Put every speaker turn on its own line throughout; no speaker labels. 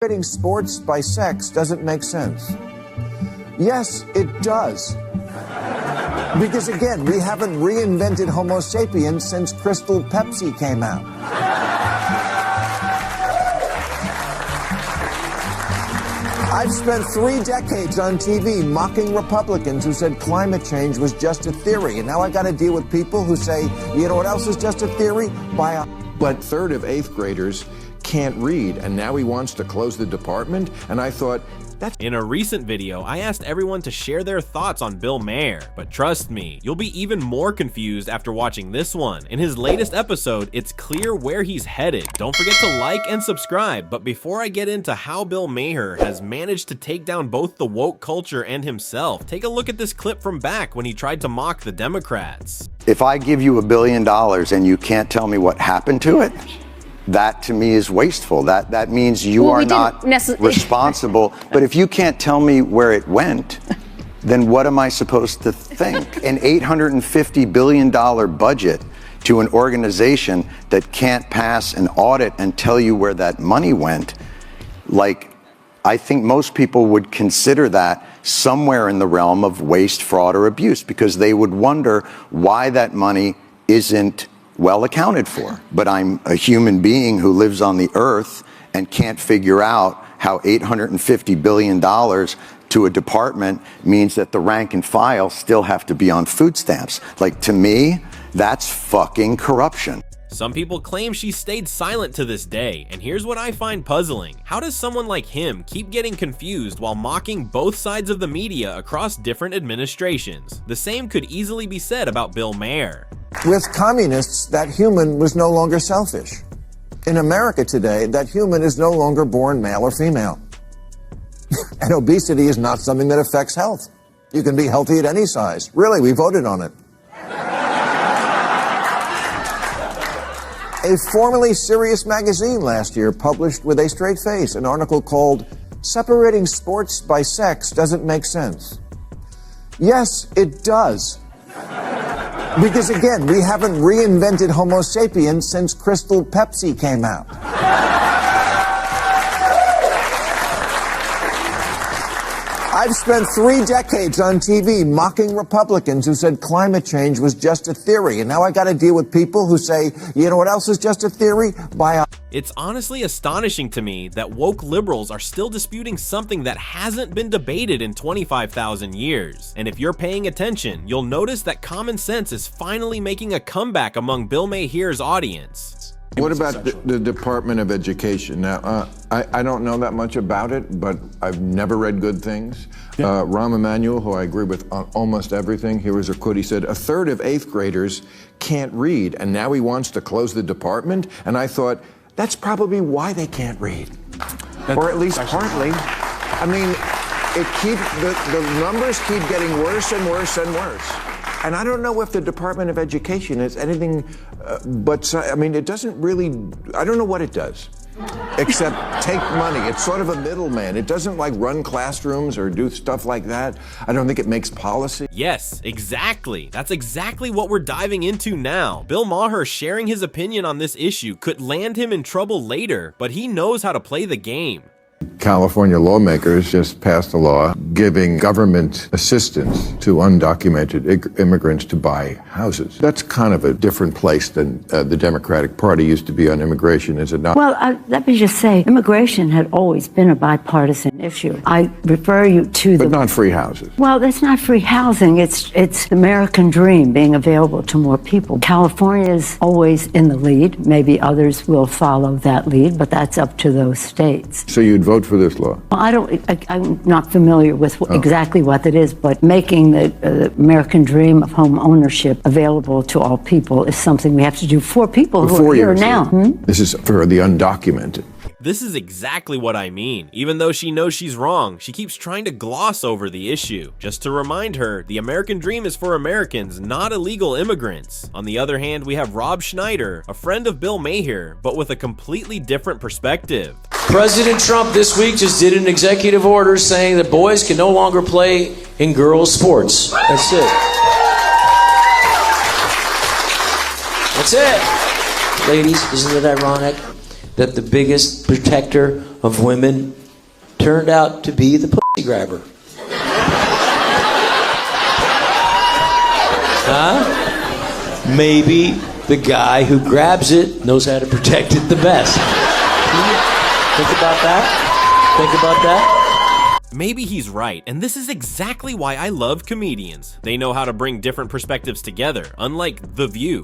Separating sports by sex doesn't make sense. Yes, it does. Because again, we haven't reinvented Homo sapiens since Crystal Pepsi came out. I've spent 3 decades on TV mocking Republicans who said climate change was just a theory. And now I got to deal with people who say, you know what else is just a theory?
But a third of 8th graders can't read, and now he wants to close the department? And I thought, that's...
In a recent video, I asked everyone to share their thoughts on Bill Maher, but trust me, you'll be even more confused after watching this one. In his latest episode, it's clear where he's headed. Don't forget to like and subscribe, but before I get into how Bill Maher has managed to take down both the woke culture and himself, take a look at this clip from back when he tried to mock the Democrats.
If I give you $1 billion and you can't tell me what happened to it, that to me is wasteful. That means you are not responsible. But if you can't tell me where it went, then what am I supposed to think? An $850 billion budget to an organization that can't pass an audit and tell you where that money went, like, I think most people would consider that somewhere in the realm of waste, fraud, or abuse, because they would wonder why that money isn't well accounted for. But I'm a human being who lives on the earth and can't figure out how $850 billion to a department means that the rank and file still have to be on food stamps. Like, to me, that's fucking corruption.
Some people claim she stayed silent to this day, and here's what I find puzzling. How does someone like him keep getting confused while mocking both sides of the media across different administrations? The same could easily be said about Bill Maher.
With communists, that human was no longer selfish. In America today, that human is no longer born male or female. And obesity is not something that affects health. You can be healthy at any size. Really, we voted on it. A formerly serious magazine last year published with a straight face an article called "Separating Sports by Sex Doesn't Make Sense." Yes, it does. Because again, we haven't reinvented Homo sapiens since Crystal Pepsi came out. I've spent 3 decades on TV mocking Republicans who said climate change was just a theory. And now I got to deal with people who say, you know what else is just a theory?
It's honestly astonishing to me that woke liberals are still disputing something that hasn't been debated in 25,000 years. And if you're paying attention, you'll notice that common sense is finally making a comeback among Bill Maher's audience.
What about the Department of Education? Now, I don't know that much about it, but I've never read good things. Yeah. Rahm Emanuel, who I agree with on almost everything, here was a quote. He said, a third of 8th graders can't read, and now he wants to close the department? And I thought, that's probably why they can't read. Or at least partly. I mean, the numbers keep getting worse and worse and worse. And I don't know if the Department of Education is anything but, I mean, it doesn't really, I don't know what it does, except take money. It's sort of a middleman. It doesn't like run classrooms or do stuff like that. I don't think it makes policy.
Yes, exactly. That's exactly what we're diving into now. Bill Maher sharing his opinion on this issue could land him in trouble later, but he knows how to play the game.
California lawmakers just passed a law giving government assistance to undocumented immigrants to buy houses. That's kind of a different place than the Democratic Party used to be on immigration, is it not?
Well, let me just say, immigration had always been a bipartisan issue. I refer you to
But not free houses.
Well, that's not free housing. It's the American dream being available to more people. California is always in the lead. Maybe others will follow that lead, but that's up to those states.
So you'd vote for this law?
Well, I'm not familiar with exactly what that is, but making the American dream of home ownership available to all people is something we have to do for people who are here now.
This is for the undocumented.
This is exactly what I mean. Even though she knows she's wrong, she keeps trying to gloss over the issue. Just to remind her, the American dream is for Americans, not illegal immigrants. On the other hand, we have Schneider, a friend of Bill Maher, but with a completely different perspective.
President Trump this week just did an executive order saying that boys can no longer play in girls' sports. That's it. That's it. Ladies, isn't it ironic that the biggest protector of women turned out to be the pussy grabber? Huh? Maybe the guy who grabs it knows how to protect it the best. Think about that? Think about that?
Maybe he's right, and this is exactly why I love comedians. They know how to bring different perspectives together, unlike The View.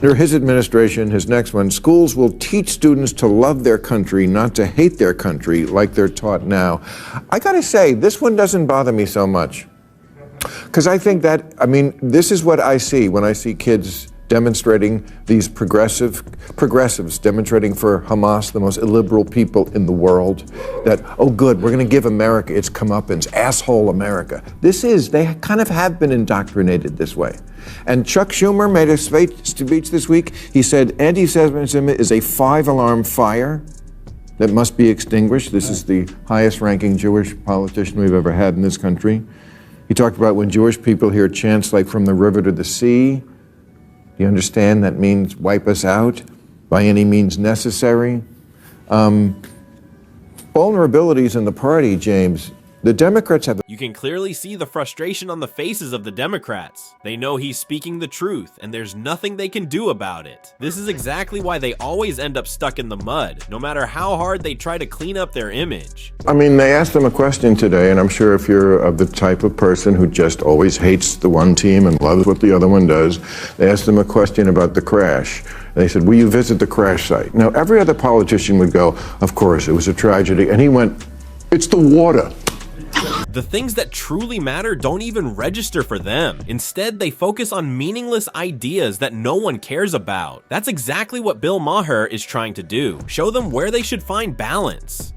Under his administration, his next one, schools will teach students to love their country, not to hate their country like they're taught now. I gotta say, this one doesn't bother me so much. Because I think that, this is what I see when I see kids demonstrating, these progressives demonstrating for Hamas, the most illiberal people in the world, that, oh good, we're gonna give America its comeuppance, asshole America. They kind of have been indoctrinated this way. And Chuck Schumer made a speech this week. He said anti-Semitism is a 5-alarm fire that must be extinguished. This is the highest-ranking Jewish politician we've ever had in this country. He talked about when Jewish people hear chants like "from the river to the sea," do you understand that means wipe us out by any means necessary? Vulnerabilities in the party, James. The Democrats have...
You can clearly see the frustration on the faces of the Democrats. They know he's speaking the truth, and there's nothing they can do about it. This is exactly why they always end up stuck in the mud, no matter how hard they try to clean up their image.
They asked them a question today, and I'm sure if you're of the type of person who just always hates the one team and loves what the other one does, they asked them a question about the crash. They said, will you visit the crash site? Now, every other politician would go, of course, it was a tragedy. And he went, it's the water.
The things that truly matter don't even register for them. Instead, they focus on meaningless ideas that no one cares about. That's exactly what Bill Maher is trying to do. Show them where they should find balance.